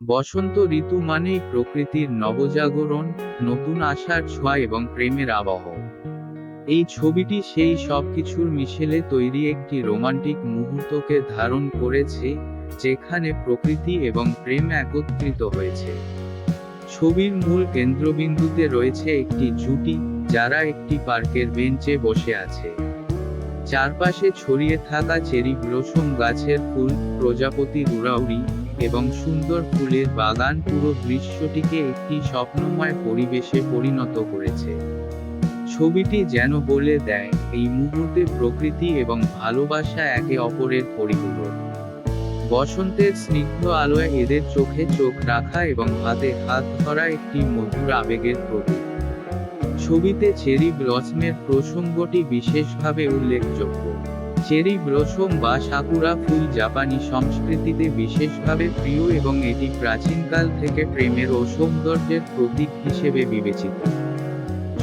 বসন্ত ঋতু মানেই প্রকৃতির নবজাগরণ, নতুন আশার ছোঁয়া এবং প্রেমের আবহ। এই ছবিটি সেই সবকিছুর মিশেলে তৈরি একটি রোমান্টিক মুহূর্তকে ধারণ করেছে, যেখানে প্রকৃতি এবং প্রেম একত্রিত হয়েছে। ছবির মূল কেন্দ্রবিন্দুতে রয়েছে একটি জুটি, যারা একটি পার্কের বেঞ্চে বসে আছে। চারপাশে ছড়িয়ে থাকা চেরি ব্লসম গাছের ফুল, প্রজাপতির উড়াউড়ি, এবং সুন্দর ফুলের বাগান পুরো দৃশ্যটিকে একটি স্বপ্নময় পরিবেশে পরিণত করেছে। ছবিটি যেন বলে দেয়, এই মুহূর্তে প্রকৃতি এবং ভালোবাসা একে অপরের পরিপূরক। বসন্তের স্নিগ্ধ আলোয় এদের চোখে চোখ রাখা এবং হাতে হাত ধরা একটি মধুর আবেগের প্রতীক। ছবিতে চেরি ব্লসমের প্রসঙ্গটি বিশেষভাবে উল্লেখযোগ্য। চেরি ব্লসম বা সাকুরা ফুল জাপানি সংস্কৃতিতে বিশেষভাবে প্রিয় এবং এটি প্রাচীনকাল থেকে প্রেমের ও সৌন্দর্যের প্রতীক হিসেবে বিবেচিত।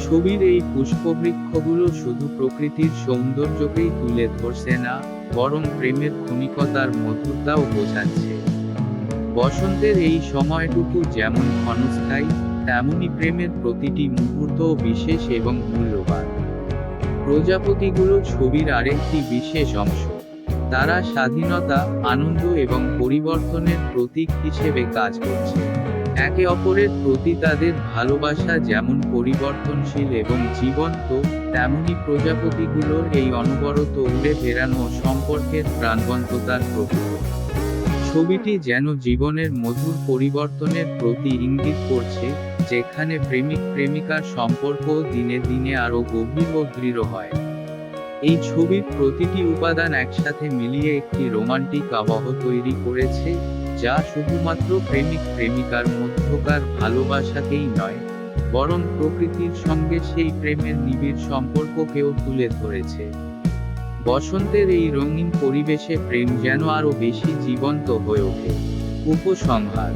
ছবির এই পুষ্পবৃক্ষগুলো শুধু প্রকৃতির সৌন্দর্যকেই তুলে ধরছে না, বরং প্রেমের ক্ষণিকতার মধুরতাও বোঝাচ্ছে। বসন্তের এই সময়টুকু যেমন ক্ষণস্থায়ী, তেমনি প্রেমের প্রতিটি মুহূর্তও বিশেষ এবং মূল্যবান। প্রজাপতিগুলো ছবির আরেকটি বিশেষ অংশ। তারা স্বাধীনতা, আনন্দ এবং পরিবর্তনের প্রতীক হিসেবে কাজ করছে। একে অপরের প্রতি তাদের ভালোবাসা যেমন পরিবর্তনশীল এবং জীবন্ত, তেমনি প্রজাপতিগুলোর এই অনবরত উড়ে বেড়ানো সম্পর্কের প্রাণবন্ততার প্রতীক। ছবিটি যেন জীবনের মধুর পরিবর্তনের প্রতি ইঙ্গিত করছে, যেখানে প্রেমিক প্রেমিকার সম্পর্ক দিনে দিনে আরও গভীর ও দৃঢ় হয়। এই ছবির প্রতিটি উপাদান একসাথে মিলিয়ে একটি রোমান্টিক আবহ তৈরি করেছে, যা শুধুমাত্র প্রেমিক প্রেমিকার মধ্যকার ভালোবাসাকেই নয়, বরং প্রকৃতির সঙ্গে সেই প্রেমের নিবিড় সম্পর্ককেও তুলে ধরেছে। বসন্তের এই রঙিন পরিবেশে প্রেম যেন আরও বেশি জীবন্ত হয়ে ওঠে। উপসংহার।